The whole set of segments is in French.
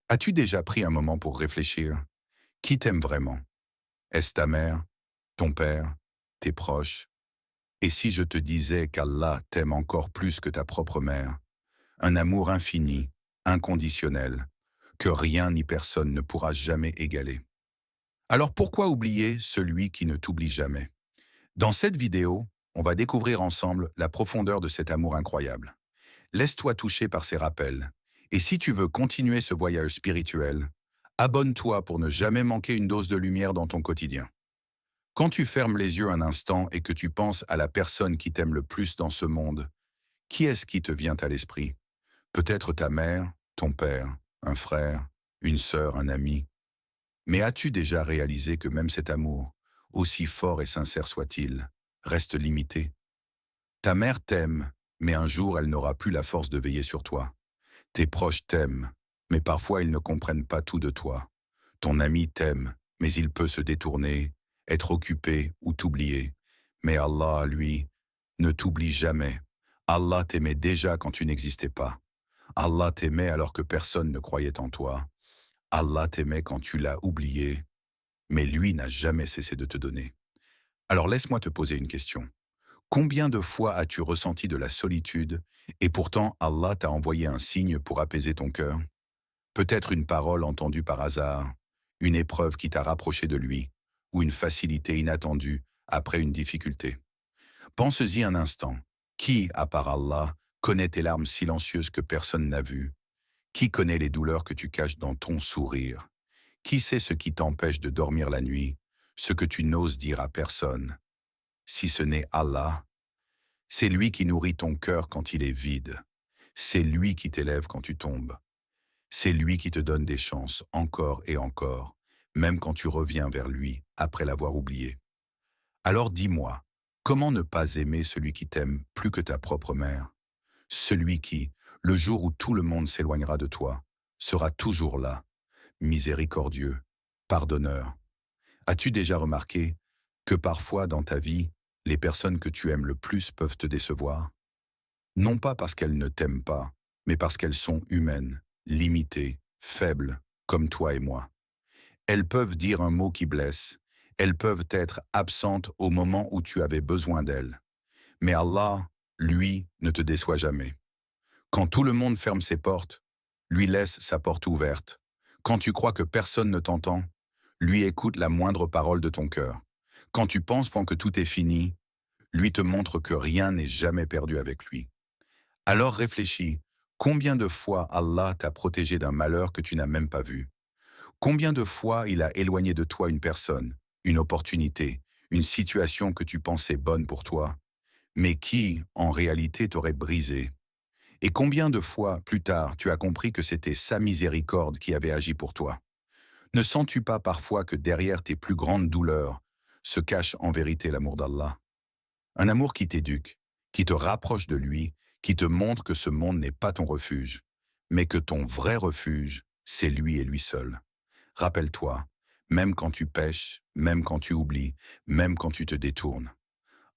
As-tu déjà pris un moment pour réfléchir? Qui t'aime vraiment? Est-ce ta mère, ton père, tes proches? Et si je te disais qu'Allah t'aime encore plus que ta propre mère, un amour infini, inconditionnel, que rien ni personne ne pourra jamais égaler? Alors pourquoi oublier celui qui ne t'oublie jamais? Dans cette vidéo, on va découvrir ensemble la profondeur de cet amour incroyable. Laisse-toi toucher par ces rappels. Et si tu veux continuer ce voyage spirituel, abonne-toi pour ne jamais manquer une dose de lumière dans ton quotidien. Quand tu fermes les yeux un instant et que tu penses à la personne qui t'aime le plus dans ce monde, qui est-ce qui te vient à l'esprit? Peut-être ta mère, ton père, un frère, une sœur, un ami. Mais as-tu déjà réalisé que même cet amour, aussi fort et sincère soit-il, reste limité? Ta mère t'aime, mais un jour elle n'aura plus la force de veiller sur toi. Tes proches t'aiment, mais parfois ils ne comprennent pas tout de toi. Ton ami t'aime, mais il peut se détourner, être occupé ou t'oublier. Mais Allah, lui, ne t'oublie jamais. Allah t'aimait déjà quand tu n'existais pas. Allah t'aimait alors que personne ne croyait en toi. Allah t'aimait quand tu l'as oublié, mais lui n'a jamais cessé de te donner. Alors laisse-moi te poser une question. Combien de fois as-tu ressenti de la solitude et pourtant Allah t'a envoyé un signe pour apaiser ton cœur? Peut-être une parole entendue par hasard, une épreuve qui t'a rapproché de lui, ou une facilité inattendue après une difficulté. Pense-y un instant. Qui, à part Allah, connaît tes larmes silencieuses que personne n'a vues? Qui connaît les douleurs que tu caches dans ton sourire? Qui sait ce qui t'empêche de dormir la nuit, ce que tu n'oses dire à personne? Si ce n'est Allah, c'est lui qui nourrit ton cœur quand il est vide. C'est lui qui t'élève quand tu tombes. C'est lui qui te donne des chances encore et encore, même quand tu reviens vers lui après l'avoir oublié. Alors dis-moi, comment ne pas aimer celui qui t'aime plus que ta propre mère? Celui qui, le jour où tout le monde s'éloignera de toi, sera toujours là, miséricordieux, pardonneur. As-tu déjà remarqué que parfois dans ta vie, les personnes que tu aimes le plus peuvent te décevoir? Non pas parce qu'elles ne t'aiment pas, mais parce qu'elles sont humaines, limitées, faibles, comme toi et moi. Elles peuvent dire un mot qui blesse, elles peuvent être absentes au moment où tu avais besoin d'elles. Mais Allah, lui, ne te déçoit jamais. Quand tout le monde ferme ses portes, lui laisse sa porte ouverte. Quand tu crois que personne ne t'entend, lui écoute la moindre parole de ton cœur. Quand tu penses que tout est fini, lui te montre que rien n'est jamais perdu avec lui. Alors réfléchis, combien de fois Allah t'a protégé d'un malheur que tu n'as même pas vu? Combien de fois il a éloigné de toi une personne, une opportunité, une situation que tu pensais bonne pour toi, mais qui, en réalité, t'aurait brisé? Et combien de fois, plus tard, tu as compris que c'était sa miséricorde qui avait agi pour toi? Ne sens-tu pas parfois que derrière tes plus grandes douleurs se cache en vérité l'amour d'Allah? Un amour qui t'éduque, qui te rapproche de lui, qui te montre que ce monde n'est pas ton refuge, mais que ton vrai refuge, c'est lui et lui seul. Rappelle-toi, même quand tu pèches, même quand tu oublies, même quand tu te détournes,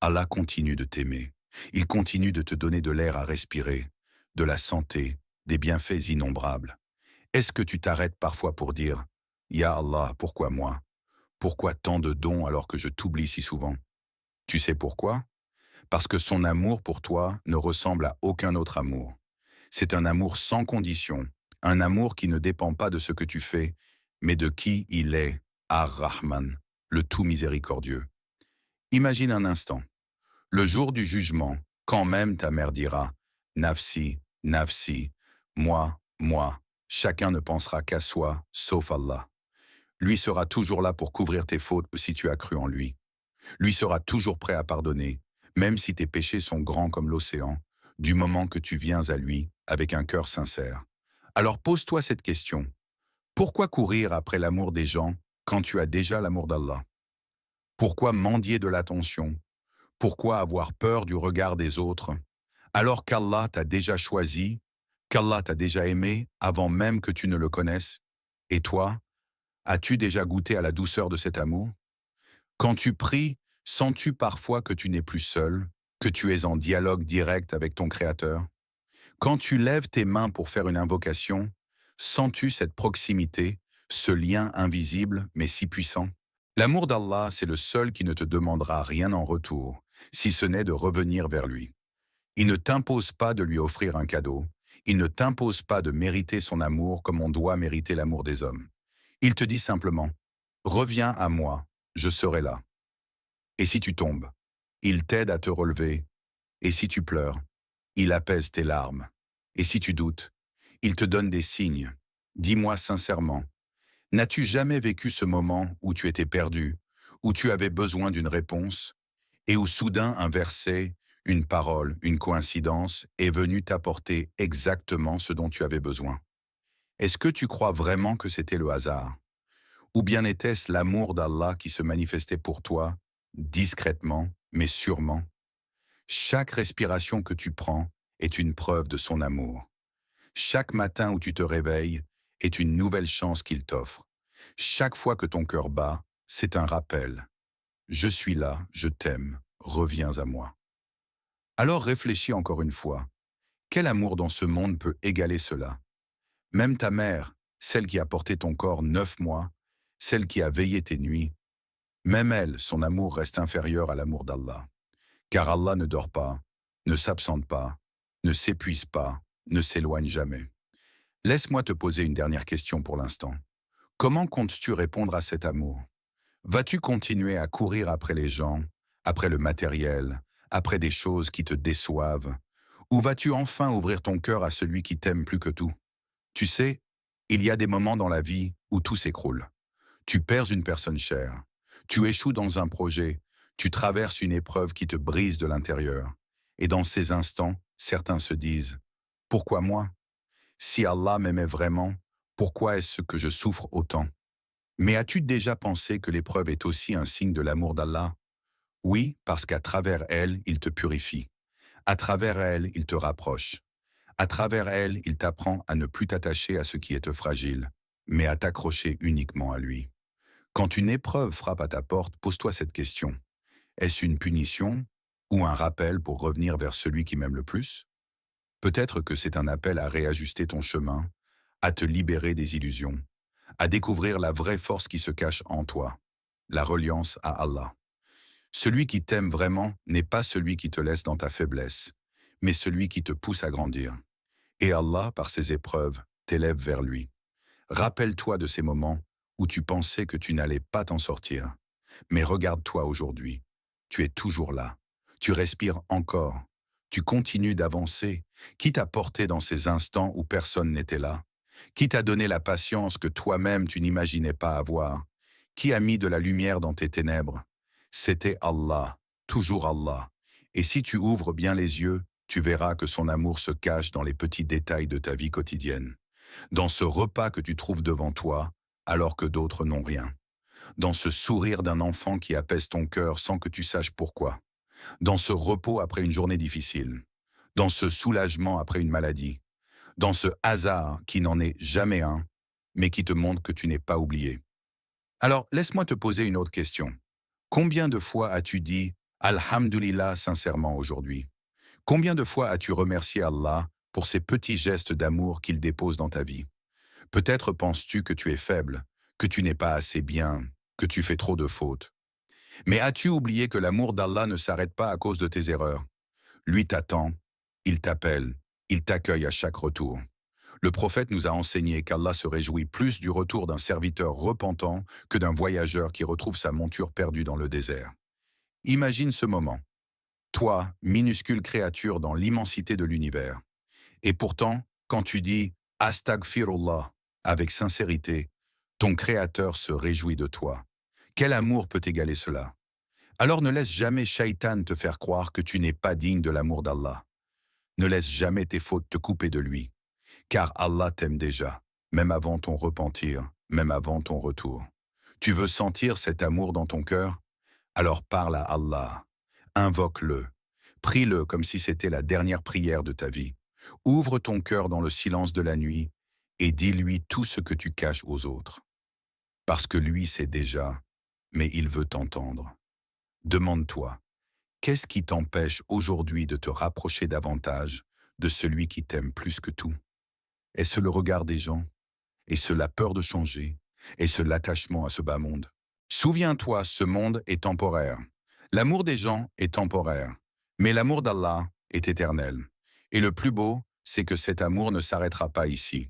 Allah continue de t'aimer. Il continue de te donner de l'air à respirer, de la santé, des bienfaits innombrables. Est-ce que tu t'arrêtes parfois pour dire Ya Allah, pourquoi moi? Pourquoi tant de dons alors que je t'oublie si souvent? Tu sais pourquoi? Parce que son amour pour toi ne ressemble à aucun autre amour. C'est un amour sans condition, un amour qui ne dépend pas de ce que tu fais, mais de qui il est, Ar-Rahman, le tout miséricordieux. Imagine un instant, le jour du jugement, quand même ta mère dira Nafsi, Nafsi, moi, chacun ne pensera qu'à soi, sauf Allah. Lui sera toujours là pour couvrir tes fautes si tu as cru en lui. Lui sera toujours prêt à pardonner, même si tes péchés sont grands comme l'océan, du moment que tu viens à lui avec un cœur sincère. Alors pose-toi cette question. Pourquoi courir après l'amour des gens quand tu as déjà l'amour d'Allah? Pourquoi mendier de l'attention? Pourquoi avoir peur du regard des autres? Alors qu'Allah t'a déjà choisi, qu'Allah t'a déjà aimé avant même que tu ne le connaisses. Et toi, as-tu déjà goûté à la douceur de cet amour? Quand tu pries, sens-tu parfois que tu n'es plus seul, que tu es en dialogue direct avec ton Créateur? Quand tu lèves tes mains pour faire une invocation, Sens-tu cette proximité, ce lien invisible mais si puissant? L'amour d'Allah, c'est le seul qui ne te demandera rien en retour, si ce n'est de revenir vers lui. Il ne t'impose pas de lui offrir un cadeau, il ne t'impose pas de mériter son amour comme on doit mériter l'amour des hommes. Il te dit simplement, reviens à moi, je serai là. Et si tu tombes, il t'aide à te relever. Et si tu pleures, il apaise tes larmes. Et si tu doutes, il te donne des signes. Dis-moi sincèrement, n'as-tu jamais vécu ce moment où tu étais perdu, où tu avais besoin d'une réponse, et où soudain un verset, une parole, une coïncidence est venu t'apporter exactement ce dont tu avais besoin? Est-ce que tu crois vraiment que c'était le hasard? Ou bien était-ce l'amour d'Allah qui se manifestait pour toi, discrètement, mais sûrement? Chaque respiration que tu prends est une preuve de son amour. Chaque matin où tu te réveilles est une nouvelle chance qu'il t'offre. Chaque fois que ton cœur bat, c'est un rappel. Je suis là, je t'aime, reviens à moi. Alors réfléchis encore une fois. Quel amour dans ce monde peut égaler cela? Même ta mère, celle qui a porté ton corps 9 mois, celle qui a veillé tes nuits, même elle, son amour reste inférieur à l'amour d'Allah. Car Allah ne dort pas, ne s'absente pas, ne s'épuise pas, ne s'éloigne jamais. Laisse-moi te poser une dernière question pour l'instant. Comment comptes-tu répondre à cet amour? Vas-tu continuer à courir après les gens, après le matériel, après des choses qui te déçoivent? Ou vas-tu enfin ouvrir ton cœur à celui qui t'aime plus que tout? Tu sais, il y a des moments dans la vie où tout s'écroule. Tu perds une personne chère. Tu échoues dans un projet. Tu traverses une épreuve qui te brise de l'intérieur. Et dans ces instants, certains se disent, pourquoi moi? Si Allah m'aimait vraiment, pourquoi est-ce que je souffre autant? Mais as-tu déjà pensé que l'épreuve est aussi un signe de l'amour d'Allah? Oui, parce qu'à travers elle, il te purifie. À travers elle, il te rapproche. À travers elle, il t'apprend à ne plus t'attacher à ce qui est fragile, mais à t'accrocher uniquement à lui. Quand une épreuve frappe à ta porte, pose-toi cette question. Est-ce une punition ou un rappel pour revenir vers celui qui m'aime le plus? Peut-être que c'est un appel à réajuster ton chemin, à te libérer des illusions, à découvrir la vraie force qui se cache en toi, la reliance à Allah. Celui qui t'aime vraiment n'est pas celui qui te laisse dans ta faiblesse, mais celui qui te pousse à grandir. Et Allah, par ses épreuves, t'élève vers lui. Rappelle-toi de ces moments où tu pensais que tu n'allais pas t'en sortir. Mais regarde-toi aujourd'hui. Tu es toujours là. Tu respires encore. Tu continues d'avancer. Qui t'a porté dans ces instants où personne n'était là? Qui t'a donné la patience que toi-même tu n'imaginais pas avoir? Qui a mis de la lumière dans tes ténèbres? C'était Allah, toujours Allah. Et si tu ouvres bien les yeux, tu verras que son amour se cache dans les petits détails de ta vie quotidienne. Dans ce repas que tu trouves devant toi, alors que d'autres n'ont rien. Dans ce sourire d'un enfant qui apaise ton cœur sans que tu saches pourquoi. Dans ce repos après une journée difficile. Dans ce soulagement après une maladie. Dans ce hasard qui n'en est jamais un, mais qui te montre que tu n'es pas oublié. Alors, laisse-moi te poser une autre question. Combien de fois as-tu dit « Alhamdulillah » sincèrement aujourd'hui? Combien de fois as-tu remercié Allah pour ces petits gestes d'amour qu'il dépose dans ta vie? Peut-être penses-tu que tu es faible, que tu n'es pas assez bien, que tu fais trop de fautes. Mais as-tu oublié que l'amour d'Allah ne s'arrête pas à cause de tes erreurs? Lui t'attend, il t'appelle, il t'accueille à chaque retour. Le prophète nous a enseigné qu'Allah se réjouit plus du retour d'un serviteur repentant que d'un voyageur qui retrouve sa monture perdue dans le désert. Imagine ce moment. Toi, minuscule créature dans l'immensité de l'univers. Et pourtant, quand tu dis « Astaghfirullah » avec sincérité, ton Créateur se réjouit de toi. Quel amour peut égaler cela? Alors ne laisse jamais Shaitan te faire croire que tu n'es pas digne de l'amour d'Allah. Ne laisse jamais tes fautes te couper de lui, car Allah t'aime déjà, même avant ton repentir, même avant ton retour. Tu veux sentir cet amour dans ton cœur? Alors parle à Allah, invoque-le, prie-le comme si c'était la dernière prière de ta vie. Ouvre ton cœur dans le silence de la nuit et dis-lui tout ce que tu caches aux autres. Parce que lui sait déjà, mais il veut t'entendre. Demande-toi, qu'est-ce qui t'empêche aujourd'hui de te rapprocher davantage de celui qui t'aime plus que tout? Est-ce le regard des gens? et la peur de changer, et l'attachement à ce bas monde. Souviens-toi, ce monde est temporaire. L'amour des gens est temporaire, mais l'amour d'Allah est éternel. Et le plus beau, c'est que cet amour ne s'arrêtera pas ici.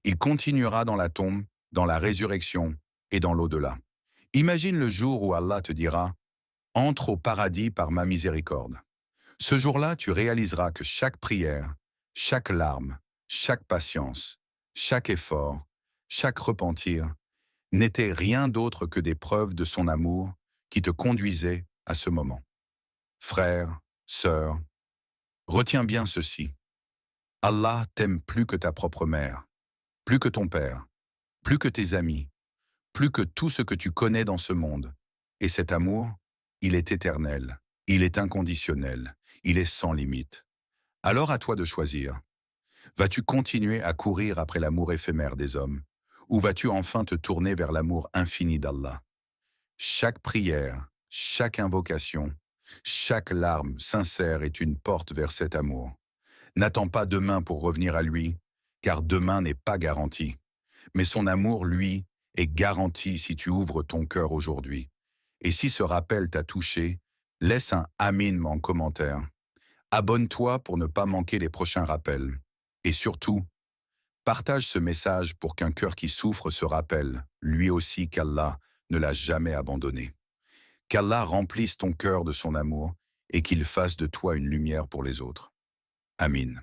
Il continuera dans la tombe, dans la résurrection et dans l'au-delà. Imagine le jour où Allah te dira « Entre au paradis par ma miséricorde ». Ce jour-là, tu réaliseras que chaque prière, chaque larme, chaque patience, chaque effort, chaque repentir n'était rien d'autre que des preuves de son amour qui te conduisaient à ce moment. Frère, sœur, retiens bien ceci. Allah t'aime plus que ta propre mère, plus que ton père, plus que tes amis, plus que tout ce que tu connais dans ce monde. Et cet amour, il est éternel, il est inconditionnel, il est sans limite. Alors à toi de choisir. Vas-tu continuer à courir après l'amour éphémère des hommes, ou vas-tu enfin te tourner vers l'amour infini d'Allah? Chaque prière, chaque invocation, chaque larme sincère est une porte vers cet amour. N'attends pas demain pour revenir à lui, car demain n'est pas garanti. Mais son amour, lui, est garanti si tu ouvres ton cœur aujourd'hui. Et si ce rappel t'a touché, laisse un Amin en commentaire. Abonne-toi pour ne pas manquer les prochains rappels. Et surtout, partage ce message pour qu'un cœur qui souffre se rappelle, lui aussi, qu'Allah ne l'a jamais abandonné. Qu'Allah remplisse ton cœur de son amour et qu'il fasse de toi une lumière pour les autres. Amin.